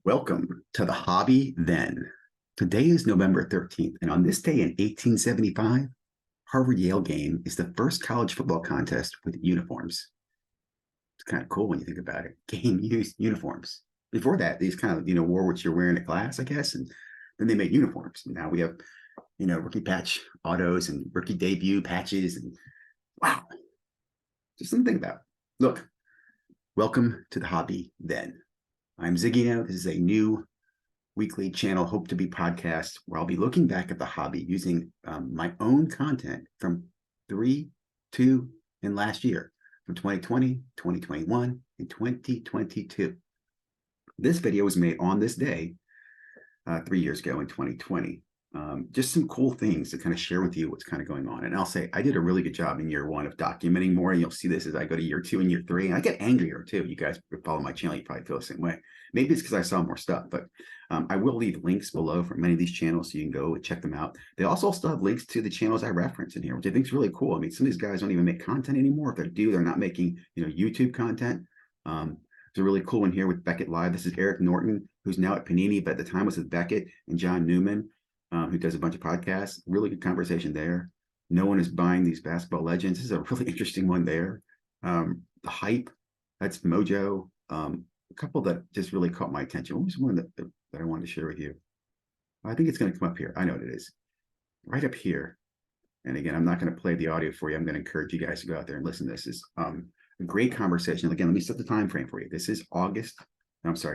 Welcome to the Hobby Then. Today is November 13th, and on this day in 1875, Harvard-Yale game is the first college football contest with uniforms. It's kind of cool when you think about it. Game used uniforms. Before that, these kind of, wore what you're wearing at class, I guess, and then they made uniforms. And now we have, rookie patch autos and rookie debut patches, and wow, just something to think about. Look, welcome to the Hobby Then. I'm ZiggyNo. This is a new weekly channel, Hope to Be podcast, where I'll be looking back at the hobby using my own content from 3, 2, and last year, from 2020, 2021, and 2022. This video was made on this day 3 years ago in 2020. Just some cool things to kind of share with you what's kind of going on. And I'll say I did a really good job in year 1 of documenting more. And you'll see this as I go to year 2 and year 3. And I get angrier too. You guys follow my channel, you probably feel the same way. Maybe it's because I saw more stuff, but I will leave links below for many of these channels so you can go and check them out. They also still have links to the channels I reference in here, which I think is really cool. I mean, some of these guys don't even make content anymore. If they do, they're not making YouTube content. There's a really cool one here with Beckett Live. This is Eric Norton, who's now at Panini, but at the time was with Beckett, and John Newman, who does a bunch of podcasts. Really good conversation there. No one is buying these basketball legends. This is a really interesting one there. The Hype, that's Mojo. A couple that just really caught my attention. What was one that I wanted to share with you? I think it's going to come up here. I know what it is. Right up here. And again, I'm not going to play the audio for you. I'm going to encourage you guys to go out there and listen to this. It's a great conversation. Again, let me set the time frame for you. This is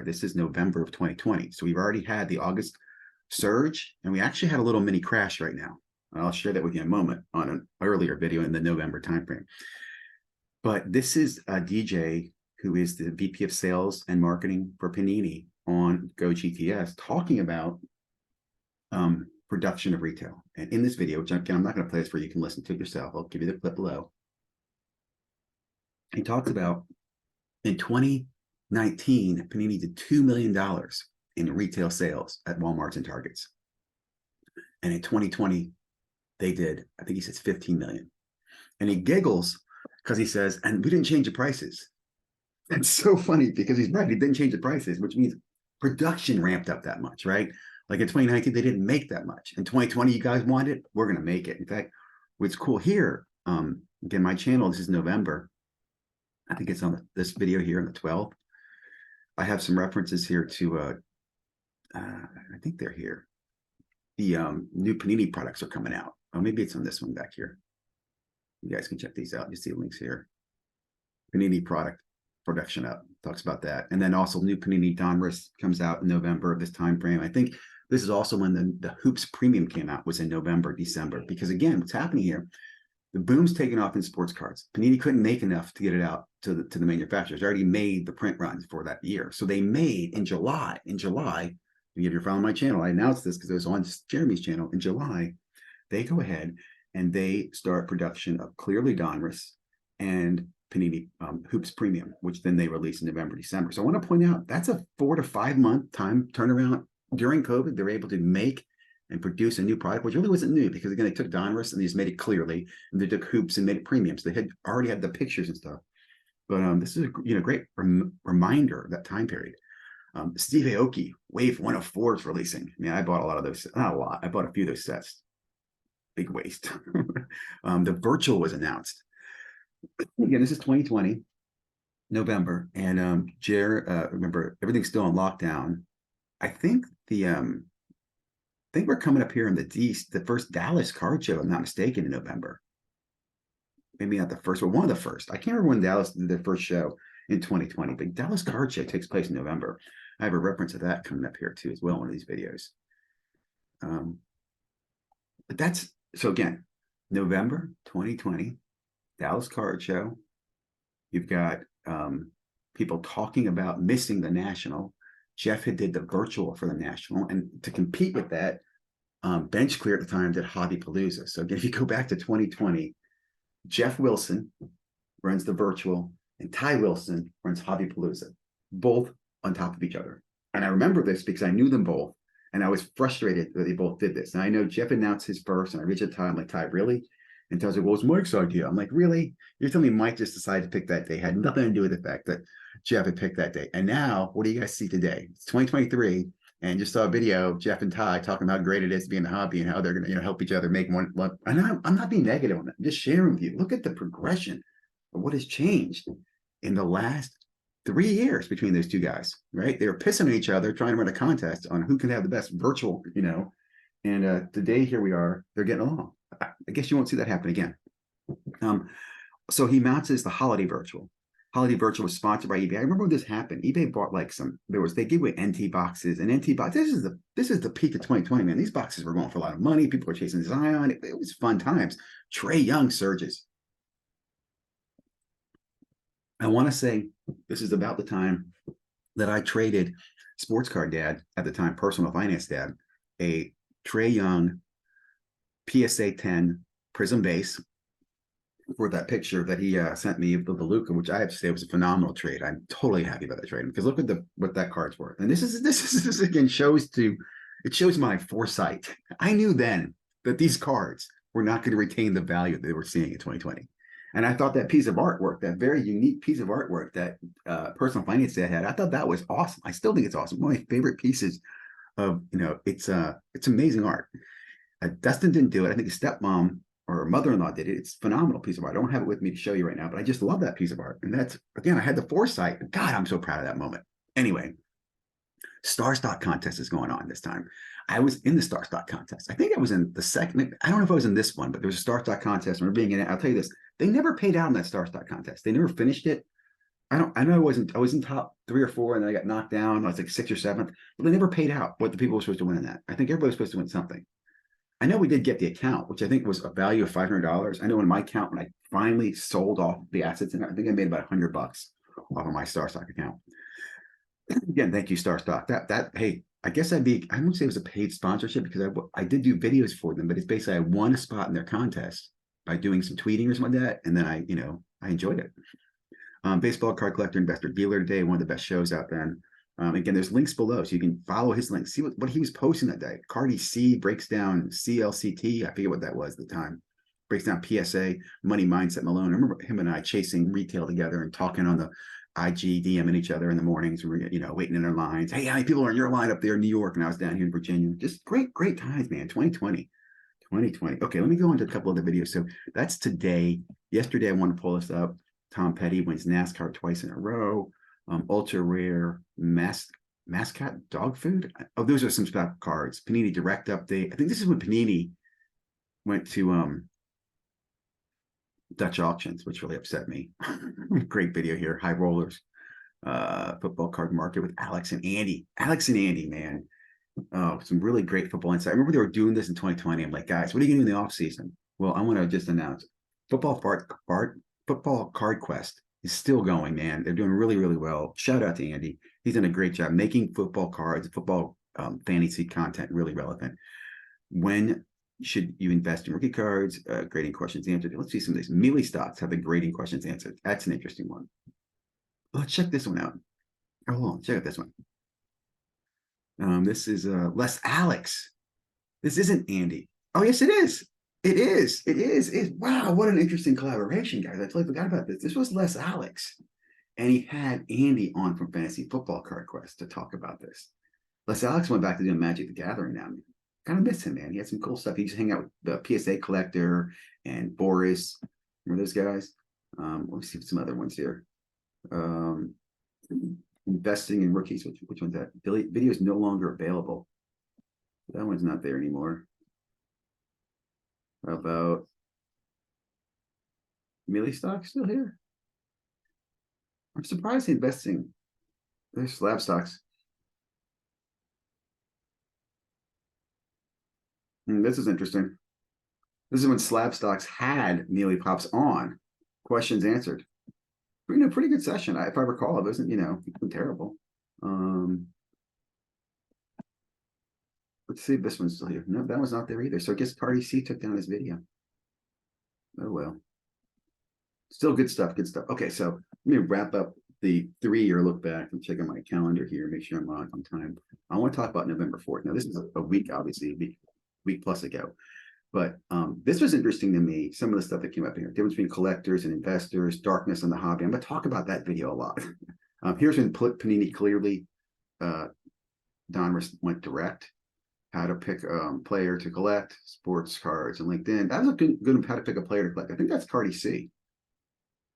this is November of 2020. So we've already had the August surge, and we actually had a little mini crash right now. I'll share that with you in a moment on an earlier video in the November timeframe. But this is a DJ who is the VP of Sales and Marketing for Panini on GoGTS, talking about production of retail. And in this video, which again, I'm not going to play this for you, you can listen to it yourself. I'll give you the clip below. He talks about in 2019, Panini did $2 million in retail sales at Walmarts and Targets. And in 2020, they did, I think he says 15 million. And he giggles because he says, and we didn't change the prices. It's so funny because he's right. He didn't change the prices, which means production ramped up that much, right? Like in 2019, they didn't make that much. In 2020, you guys want it, we're going to make it. In fact, what's cool here, again, my channel, this is November. I think it's on this video here on the 12th. I have some references here to, I think they're here. The new Panini products are coming out. Oh, maybe it's on this one back here. You guys can check these out. You see links here. Panini product production up, talks about that. And then also new Panini Donruss comes out in November of this time frame. I think this is also when the Hoops Premium came out, was in November, December. Because again, what's happening here, the boom's taken off in sports cards. Panini couldn't make enough to get it out to the manufacturers. They already made the print runs for that year. So they made in July, if you're following my channel, I announced this because it was on Jeremy's channel. In July, they go ahead and they start production of Clearly Donruss and Panini Hoops Premium, which then they release in November, December. So I want to point out that's a 4 to 5 month time turnaround. During COVID, they were able to make and produce a new product, which really wasn't new because again, they took Donruss and they just made it Clearly, and they took Hoops and made it Premium. So they had already had the pictures and stuff. But this is a great reminder of that time period. Steve Aoki, Wave 104 is releasing. I mean, I bought a lot of those, not a lot. I bought a few of those sets. Big waste. The Virtual was announced. Again, this is 2020, November, and remember everything's still on lockdown. I think we're coming up here in the first Dallas card show, if I'm not mistaken, in November. Maybe not the first, but one of the first. I can't remember when Dallas did their first show in 2020, but Dallas card show takes place in November. I have a reference of that coming up here too as well in one of these videos. But that's, so again, November 2020, Dallas card show. You've got people talking about missing the National. Jeff had did the Virtual for the National, and to compete with that, Bench Clear at the time did Hobbypalooza. So again, if you go back to 2020, Jeff Wilson runs the Virtual, and Ty Wilson runs Hobbypalooza, both on top of each other. And I remember this because I knew them both, and I was frustrated that they both did this. And I know Jeff announced his first, and I reached out to Ty. I'm like, Ty, really? And Ty's like, well, it's Mike's idea. I'm like, really? You're telling me Mike just decided to pick that day? Had nothing to do with the fact that Jeff had picked that date. And now, what do you guys see today? It's 2023, and just saw a video, Jeff and Ty talking about how great it is to be in the hobby and how they're going to, help each other make one. And I'm not being negative on that. I'm just sharing with you. Look at the progression of what has changed in the last 3 years between those two guys, right? They were pissing at each other, trying to run a contest on who can have the best virtual, And today, here we are. They're getting along. I guess you won't see that happen again. So he mounts as the holiday virtual. Holiday virtual was sponsored by eBay. I remember when this happened. eBay bought they gave away NT boxes and NT boxes. This is the peak of 2020, man. These boxes were going for a lot of money. People were chasing Zion. It was fun times. Trae Young surges. I want to say this is about the time that I traded Sports Card Dad, at the time Personal Finance Dad, a Trae Young PSA 10 Prism base for that picture that he sent me of the Luka, which I have to say was a phenomenal trade. I'm totally happy about that trade because look at what that card's worth. And this again shows my foresight. I knew then that these cards were not going to retain the value that they were seeing in 2020. And I thought that piece of artwork, that very unique piece of artwork that Personal Finance Dad had, I thought that was awesome. I still think it's awesome. One of my favorite pieces of, it's amazing art. Dustin didn't do it. I think his stepmom or mother-in-law did it. It's a phenomenal piece of art. I don't have it with me to show you right now, but I just love that piece of art. And that's, again, I had the foresight. God, I'm so proud of that moment. Anyway, Star Stock contest is going on this time. I was in the Star Stock contest. I think I was in the second. I don't know if I was in this one, but there was a Star Stock contest. I remember being in it. I'll tell you this. They never paid out in that Star Stock contest. They never finished it. I know I was in top 3 or 4 and then I got knocked down. I was like 6th or 7th, but they never paid out what the people were supposed to win in that. I think everybody was supposed to win something. I know we did get the account, which I think was a value of $500. I know in my account, when I finally sold off the assets, and I think I made about $100 off of my Star Stock account. Again, thank you, Star Stock. Hey, I guess I wouldn't say it was a paid sponsorship because I did do videos for them, but it's basically I won a spot in their contest by doing some tweeting or something like that, and then I enjoyed it. Baseball Card Collector Investor Dealer today, one of the best shows out there. Again, there's links below, so you can follow his links, see what he was posting that day. Cardi C breaks down CLCT, I forget what that was at the time, breaks down PSA, Money Mindset Malone. I remember him and I chasing retail together and talking on the IG, DMing each other in the mornings. We were, waiting in our lines. Hey, how many people are in your line up there in New York? And I was down here in Virginia. Just great times, man. 2020. Okay, let me go into a couple other videos. So that's today. Yesterday, I wanted to pull this up. Tom Petty wins NASCAR twice in a row. Ultra rare mascot dog food. Oh, those are some stock cards. Panini Direct Update. I think this is when Panini went to Dutch auctions, which really upset me. Great video here. High rollers. Football card market with Alex and Andy. Man. Oh, some really great football insight. I remember they were doing this in 2020. I'm like, guys, what are you going to do in the off season? Well, I want to just announce Football Card Quest is still going, man. They're doing really, really well. Shout out to Andy. He's done a great job making football cards, football fantasy content really relevant. When should you invest in rookie cards? Grading questions answered. Let's see some of these. Mealy stocks have the grading questions answered. That's an interesting one. Let's check this one out. Oh, hold on. Check out this one. This is Les Alex. This isn't Andy. Oh, yes, it is. It is. Wow, what an interesting collaboration, guys. I totally forgot about this. This was Les Alex. And he had Andy on from Fantasy Football Card Quest to talk about this. Les Alex went back to doing Magic the Gathering now. Kind of miss him, man. He had some cool stuff. He used to hang out with the PSA Collector and Boris. Remember those guys? Let me see some other ones here. Investing in rookies. Which one's that? Video is no longer available. That one's not there anymore. How about Mealy stock still here? I'm surprised the investing. There's slab stocks. This is interesting. This is when slab stocks had Mealy Pops on. Questions answered. Pretty good session. If I recall, it wasn't, terrible. Let's see if this one's still here. No, that one's not there either. So I guess Cardi C took down his video. Oh, well. Still good stuff. Okay, so let me wrap up the 3-year look back and check on my calendar here, make sure I'm on time. I want to talk about November 4th. Now, this is a week, obviously, a week plus ago. But this was interesting to me, some of the stuff that came up here. Difference between collectors and investors, darkness in the hobby. I'm going to talk about that video a lot. Here's when Panini clearly, Don went direct. How to pick player to collect, sports cards, and LinkedIn. That was a good how to pick a player to collect. I think that's Cardi C.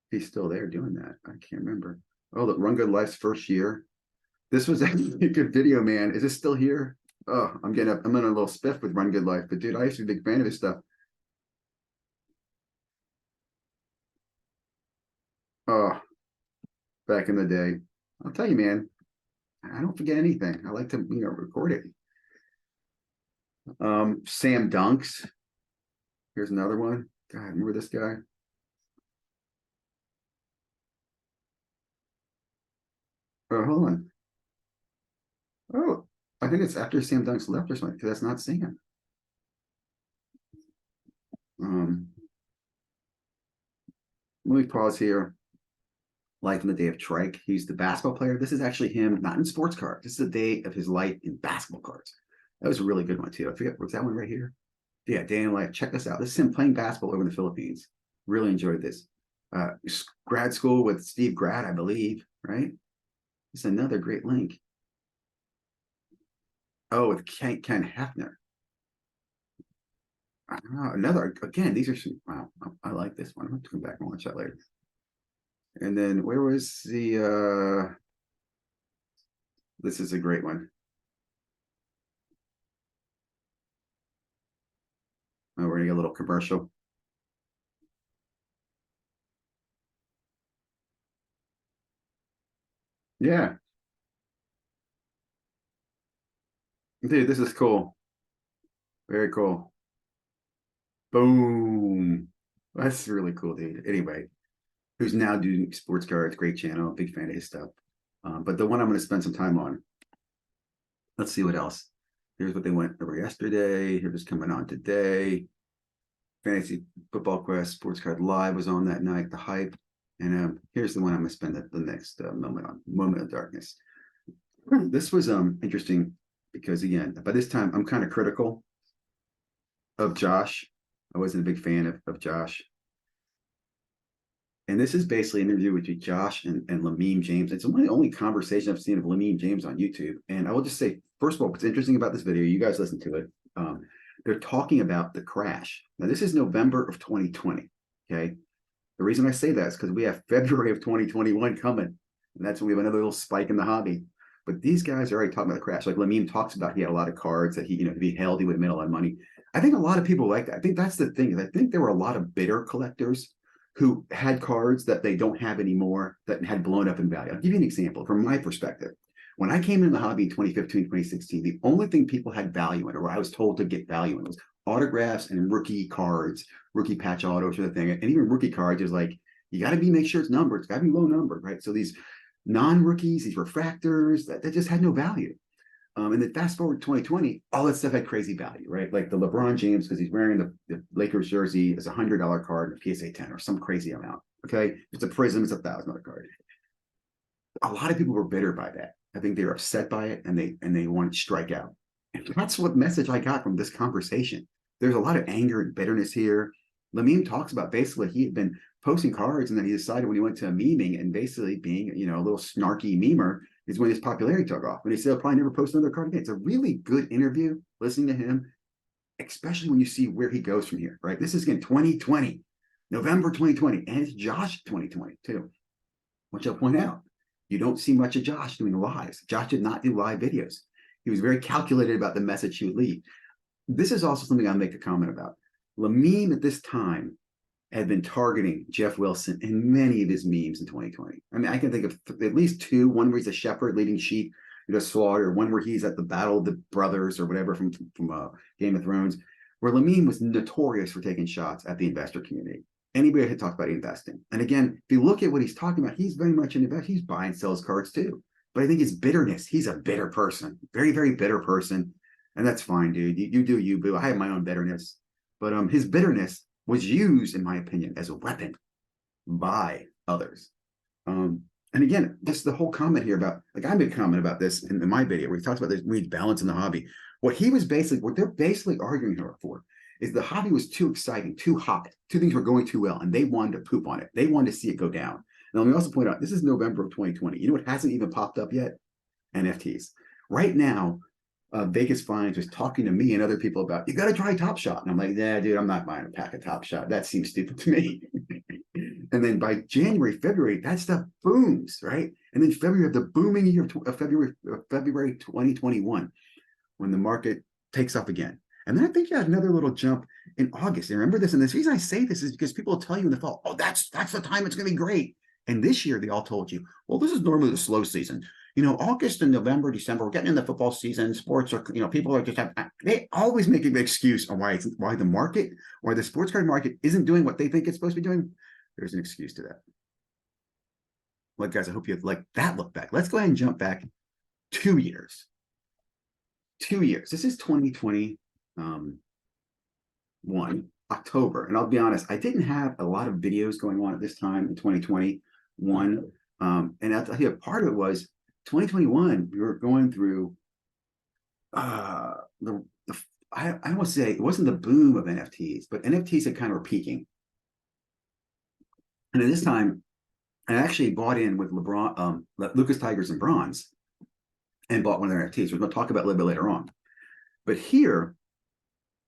He's still there doing that. I can't remember. Oh, look, Run Good Life's first year. This was actually a good video, man. Is this still here? Oh, I'm in a little spiff with Run Good Life, but dude, I used to be a big fan of his stuff. Oh, back in the day. I'll tell you, man, I don't forget anything. I like to, record it. Sam Dunks. Here's another one. God, remember this guy? Oh, hold on. Oh, I think it's after Sam Dunks left or something, because that's not Sam. Let me pause here. Life in the Day of Trike. He's the basketball player. This is actually him, not in sports cards. This is the day of his life in basketball cards. That was a really good one, too. I forget, was that one right here? Yeah, day in life. Check this out. This is him playing basketball over in the Philippines. Really enjoyed this. Grad school with Steve Grad, I believe, right? It's another great link. Oh, with Ken Hefner. Another, again, these are some, wow, I like this one. I'm going to come back and watch that later. And then where was the, this is a great one. Oh, we're going to get a little commercial. Yeah. Dude, this is cool. Very cool. Boom. That's really cool, dude. Anyway, who's now doing sports cards, great channel, big fan of his stuff. But the one I'm going to spend some time on, let's see what else. Here's what they went over yesterday. Here's what's coming on today. Fantasy Football Quest, Sports Card Live was on that night, the hype. And here's the one I'm going to spend the next moment of darkness. This was interesting because, again, by this time, I'm kind of critical of Josh. I wasn't a big fan of Josh. And this is basically an interview with Josh and Lamine James. It's one of the only conversations I've seen of Lamine James on YouTube. And I will just say, first of all, what's interesting about this video, you guys listen to it. They're talking about the crash. Now, this is November of 2020. Okay. The reason I say that is because we have February of 2021 coming. And that's when we have another little spike in the hobby. But these guys are already talking about the crash. Like Lamine talks about, he had a lot of cards that he, if he held, he would have made a lot of money. I think a lot of people like that. I think that's the thing. I think there were a lot of bitter collectors who had cards that they don't have anymore that had blown up in value. I'll give you an example from my perspective. When I came in the hobby in 2015, 2016, the only thing people had value in, or I was told to get value in, was autographs and rookie cards, rookie patch autos, or the thing. And even rookie cards is like, you got to make sure it's numbered. It's got to be low numbered, right? So these non-rookies, these refractors, that just had no value. And then fast forward to 2020, all that stuff had crazy value, right? Like the LeBron James, because he's wearing the Lakers jersey, is a $100 card, a PSA 10, or some crazy amount. Okay, if it's a Prism, it's $1,000 card. A lot of people were bitter by that. I think they were upset by it, and they wanted to strike out. And that's what message I got from this conversation. There's a lot of anger and bitterness here. Lamine talks about basically he had been posting cards, and then he decided when he went to a memeing and basically being, a little snarky memer, is when his popularity took off. And he said, I'll probably never post another card again. It's a really good interview listening to him, especially when you see where he goes from here, right? This is again 2020, November 2020, and it's Josh 2020 too, which I'll point out. You don't see much of Josh doing lives. Josh did not do live videos. He was very calculated about the message he would leave. This is also something I'll make a comment about. Lamine at this time had been targeting Jeff Wilson in many of his memes in 2020. I mean, I can think of at least two, one where he's a shepherd leading sheep to slaughter, one where he's at the Battle of the Brothers or whatever from Game of Thrones, where Lamine was notorious for taking shots at the investor community. Anybody had talked about investing. And again, if you look at what he's talking about, he's very much an investor. He's buying, sells cards too. But I think his bitterness, he's a bitter person, very, very bitter person. And that's fine, dude. You do you, boo. I have my own bitterness. But his bitterness was used, in my opinion, as a weapon by others. And again, just the whole comment here about, like I made a comment about this in my video where he talks about this needs balance in the hobby. What they're basically arguing here for is the hobby was too exciting, too hot. Two things were going too well, and they wanted to poop on it. They wanted to see it go down. Now, let me also point out, this is November of 2020. You know what hasn't even popped up yet? NFTs. Right now, Vegas Finds was talking to me and other people about, you got to try Top Shot. And I'm like, yeah, dude, I'm not buying a pack of Top Shot. That seems stupid to me. And then by January, February, that stuff booms, right? And then February of the booming year of February 2021, when the market takes up again. And then I think you had another little jump in August. And remember this, and the reason I say this is because people will tell you in the fall, oh, that's the time it's going to be great. And this year they all told you, well, this is normally the slow season. August and November, December, we're getting in the football season. Sports are, people are just they always make an excuse on why the market or the sports card market isn't doing what they think it's supposed to be doing. There's an excuse to that. Well, guys, I hope you like that look back. Let's go ahead and jump back 2 years. 2 years. This is 2021, October. And I'll be honest, I didn't have a lot of videos going on at this time in 2021. And I'll tell you, part of it was 2021, we were going through I don't want to say it wasn't the boom of NFTs, but NFTs had kind of were peaking. And at this time, I actually bought in with Lucas Tigers and Bronze and bought one of their NFTs. We're going to talk about a little bit later on. But here,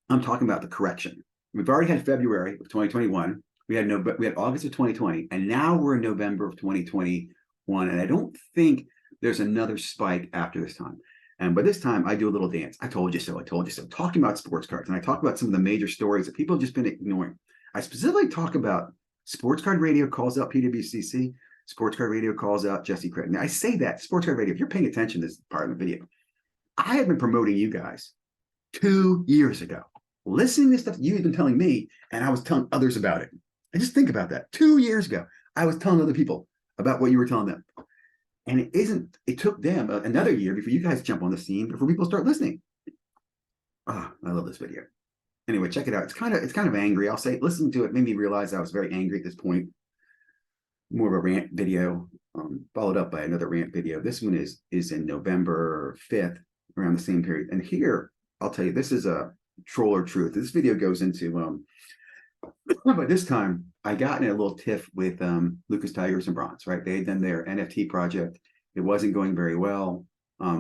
I'm talking about the correction. We've already had February of 2021. We had August of 2020, and now we're in November of 2021. And I don't think there's another spike after this time. And by this time, I do a little dance. I told you so. I told you so. Talking about sports cards, and I talk about some of the major stories that people have just been ignoring. I specifically talk about Sports Card Radio calls out PWCC. Sports Card Radio calls out Jesse Creighton. Now, I say that Sports Card Radio, if you're paying attention to this part of the video, I have been promoting you guys 2 years ago. Listening to stuff you've been telling me, and I was telling others about it. And just think about that. 2 years ago, I was telling other people about what you were telling them. And it took them another year before you guys jump on the scene, before people start listening. I love this video. Anyway, check it out. It's kind of angry. I'll say, listening to it made me realize I was very angry at this point. More of a rant video, followed up by another rant video. This one is in November 5th, around the same period. And here, I'll tell you, this is a troll or truth. This video goes into, but this time I got in a little tiff with Lucas Tigers and Bronze, right? They had done their NFT project. It wasn't going very well,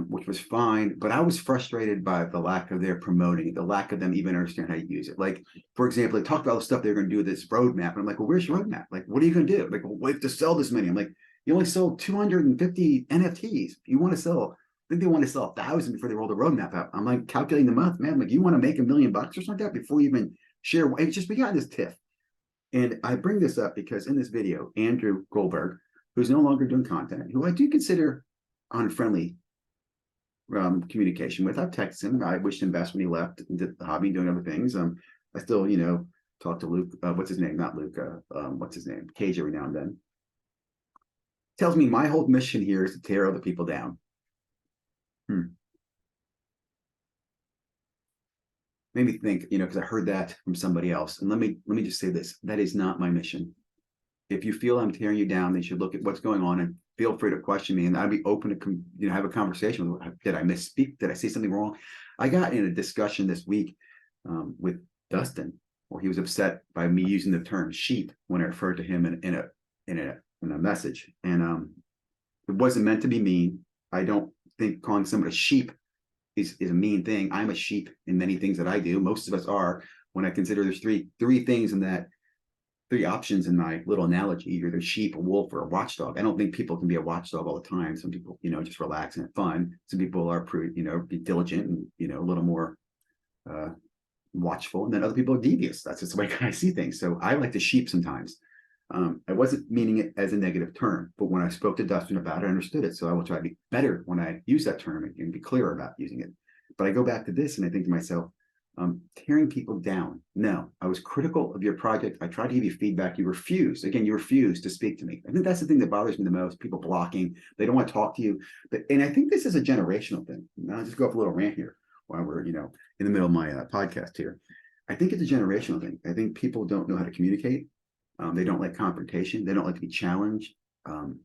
which was fine, but I was frustrated by the lack of their promoting it, the lack of them even understand how to use it. Like, for example, they talked about all the stuff they're going to do with this roadmap. And I'm like, well, where's your roadmap? Like, what are you going to do? Like, well, we have to sell this many. I'm like, you only sold 250 NFTs. You want to sell, I think they want to sell 1,000 before they roll the roadmap out. I'm like calculating the month, man. Like, you want to make $1 million or something like that before you even share. It's just, we got in this tiff. And I bring this up because in this video, Andrew Goldberg, who's no longer doing content, who I do consider unfriendly communication with. I've texted him. I wished him best when he left and did the hobby, doing other things. I still, talk to Luke. What's his name? Not Luke. What's his name? Cage every now and then. Tells me my whole mission here is to tear other people down. Made me think, because I heard that from somebody else. And let me just say this: that is not my mission. If you feel I'm tearing you down, then you should look at what's going on and feel free to question me. And I'd be open to have a conversation with, did I misspeak? Did I say something wrong? I got in a discussion this week with Dustin, where he was upset by me using the term sheep when I referred to him in a message. And it wasn't meant to be mean. I don't think calling somebody a sheep is a mean thing. I'm a sheep in many things that I do. Most of us are. When I consider there's three things in that, three options in my little analogy: either a sheep, a wolf, or a watchdog. I don't think people can be a watchdog all the time. Some people, just relax and have fun. Some people are pretty, be diligent and, a little more watchful. And then other people are devious. That's just the way I see things. So I like the sheep sometimes. I wasn't meaning it as a negative term, but when I spoke to Dustin about it, I understood it. So I will try to be better when I use that term and be clearer about using it. But I go back to this and I think to myself, tearing people down. No, I was critical of your project. I tried to give you feedback. You refused. Again, you refused to speak to me. I think that's the thing that bothers me the most. People blocking. They don't want to talk to you. And I think this is a generational thing. Now, I'll just go off a little rant here while we're, in the middle of my podcast here. I think it's a generational thing. I think people don't know how to communicate. They don't like confrontation. They don't like to be challenged.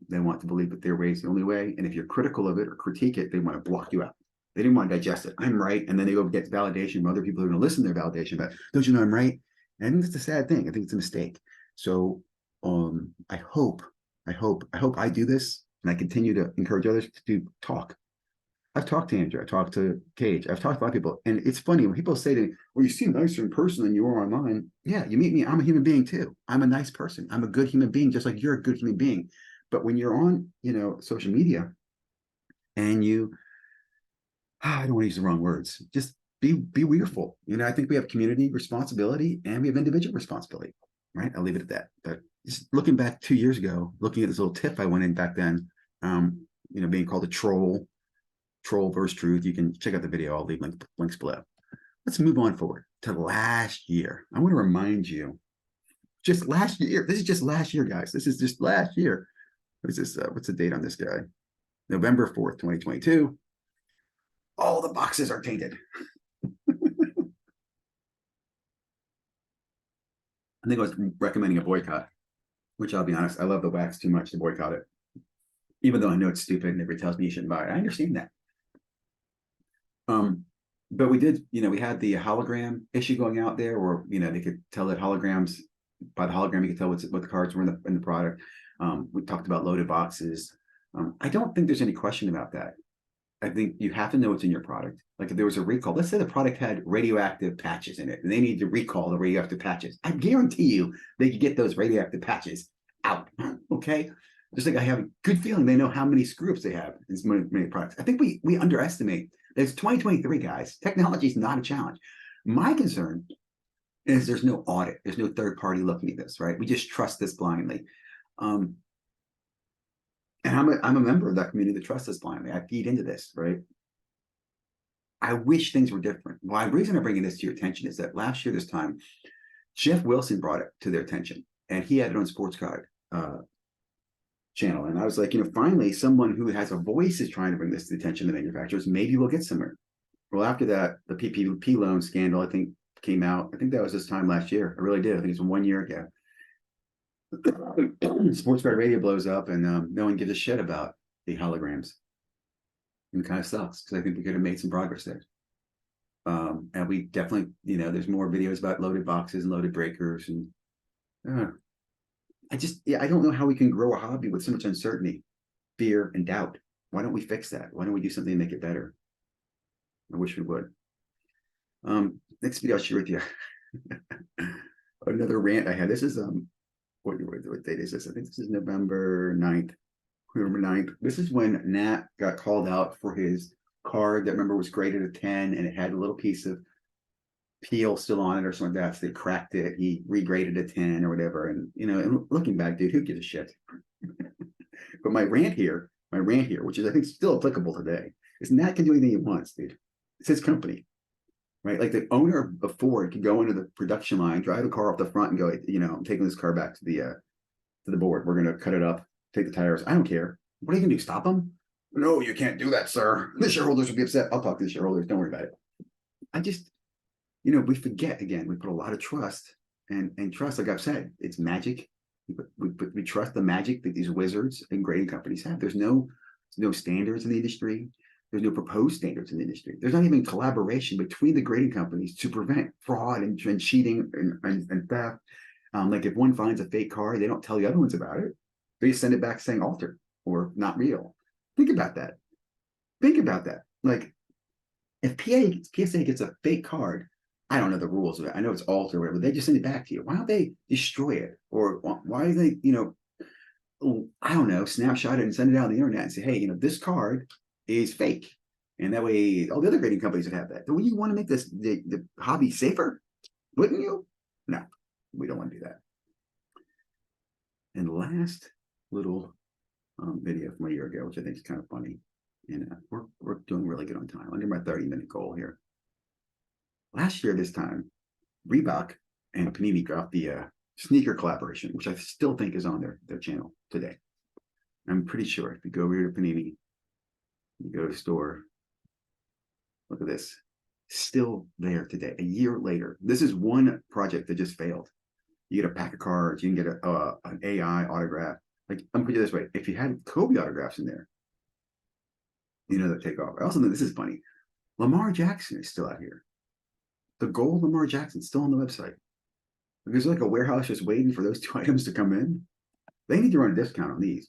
They want to believe that their way is the only way. And if you're critical of it or critique it, they want to block you out. They didn't want to digest it. I'm right. And then they go get validation from other people who are going to listen to their validation. But don't you know I'm right? And I think that's a sad thing. I think it's a mistake. So I hope I hope I do this and I continue to encourage others to do talk. I've talked to Andrew, I talked to Cage, I've talked to a lot of people, and it's funny when people say to me, "Well, you seem nicer in person than you are online." Yeah, you meet me, I'm a human being too. I'm a nice person. I'm a good human being, just like you're a good human being. But when you're on, social media and I don't want to use the wrong words, just be weirful. I think we have community responsibility and we have individual responsibility, right? I'll leave it at that. But just looking back 2 years ago, looking at this little tiff I went in back then, being called a troll versus truth. You can check out the video. I'll leave links below. Let's move on forward to last year. I want to remind you, just last year. This is just last year, guys. This is just last year. What is this? What's the date on this guy? November 4th, 2022. All the boxes are tainted. I think I was recommending a boycott, which I'll be honest, I love the wax too much to boycott it. Even though I know it's stupid and everybody tells me you shouldn't buy it. I understand that. But we did, we had the hologram issue going out there where, they could tell that holograms, by the hologram, you could tell what the cards were in the product. We talked about loaded boxes. I don't think there's any question about that. I think you have to know what's in your product. Like if there was a recall, let's say the product had radioactive patches in it and they need to recall the radioactive patches. I guarantee you they could get those radioactive patches out. Okay. Just like I have a good feeling they know how many screw ups they have in many products. I think we underestimate. It's 2023, guys. Technology is not a challenge. My concern is there's no audit. There's no third party looking at this, right? We just trust this blindly. And I'm a member of that community that trusts this blindly. I feed into this, right? I wish things were different. Well, the reason I'm bringing this to your attention is that last year, this time, Jeff Wilson brought it to their attention, and he had it on Sports Card channel. And I was like, finally, someone who has a voice is trying to bring this to the attention of the manufacturers. Maybe we'll get somewhere. Well, after that, the PPP loan scandal, I think, came out. I think that was this time last year. I really did. I think it's 1 year ago. Sports Card Radio blows up, and no one gives a shit about the holograms. And it kind of sucks because I think we could have made some progress there. And we definitely, there's more videos about loaded boxes and loaded breakers. And I don't know how we can grow a hobby with so much uncertainty, fear, and doubt. Why don't we fix that? Why don't we do something to make it better? I wish we would. Next video I'll share with you. Another rant I had. This is what date is this? I think this is November 9th. November 9th. This is when Nat got called out for his card that, remember, was graded a 10 and it had a little piece of peel still on it or something like that. So they cracked it. He regraded a 10 or whatever. And, and looking back, dude, who gives a shit? But my rant here, which is I think still applicable today, is Nat can do anything he wants, dude. It's his company. Right, like the owner of Ford could go into the production line, drive the car up the front, and go, I'm taking this car back to the board. We're going to cut it up, take the tires. I don't care. What are you going to do? Stop them? No, you can't do that, sir. The shareholders will be upset. I'll talk to the shareholders. Don't worry about it. I just, we forget again. We put a lot of trust, and trust, like I've said, it's magic. We trust the magic that these wizards and grading companies have. There's no standards in the industry. There's no proposed standards in the industry. There's not even collaboration between the grading companies to prevent fraud and cheating and theft. Like if one finds a fake car, they don't tell the other ones about it. They just send it back saying altered or not real. Think about that. Like if PSA gets a fake card, I don't know the rules of it. I know it's altered or whatever. They just send it back to you. Why don't they destroy it? Or why do they, I don't know, snapshot it and send it out on the internet and say, hey, this card is fake, and that way all the other grading companies would have that. But when you want to make the hobby safer, wouldn't you? No, we don't want to do that. And last little video from a year ago, which I think is kind of funny, and we're doing really good on time, under my 30-minute goal here. Last year this time, Reebok and Panini dropped the sneaker collaboration, which I still think is on their channel today. I'm pretty sure if you go over here to Panini, you go to the store, look at this, still there today, a year later. This is one project that just failed. You get a pack of cards, you can get an AI autograph. Like, I'm putting it this way, if you had Kobe autographs in there, that take off. I also think this is funny. Lamar Jackson is still out here. The gold Lamar Jackson is still on the website. There's like a warehouse just waiting for those two items to come in. They need to run a discount on these.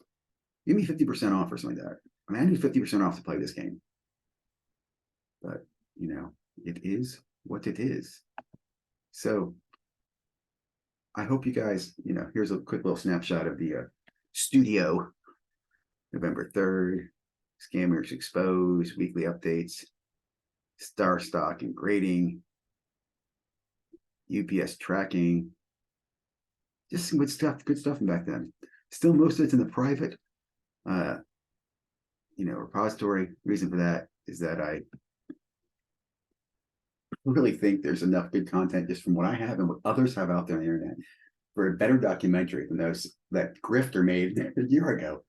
Give me 50% off or something like that. I mean, I need 50% off to play this game. But, you know, it is what it is. So I hope you guys, you know, here's a quick little snapshot of the studio, November 3rd, scammers exposed, weekly updates, star stock and grading, UPS tracking, just some good stuff from back then. Still, most of it's in the private, repository. Reason for that is that I really think there's enough good content just from what I have and what others have out there on the internet for a better documentary than those that Grifter made a year ago.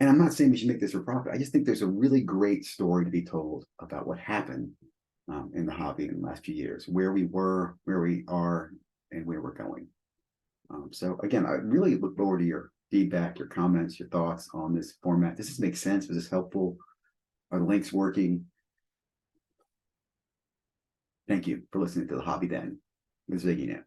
And I'm not saying we should make this for profit. I just think there's a really great story to be told about what happened in the hobby in the last few years, where we were, where we are, and where we're going. So again, I really look forward to your feedback, your comments, your thoughts on this format. Does this make sense? Was this helpful? Are the links working? Thank you for listening to The Hobby Den with ZiggyNo.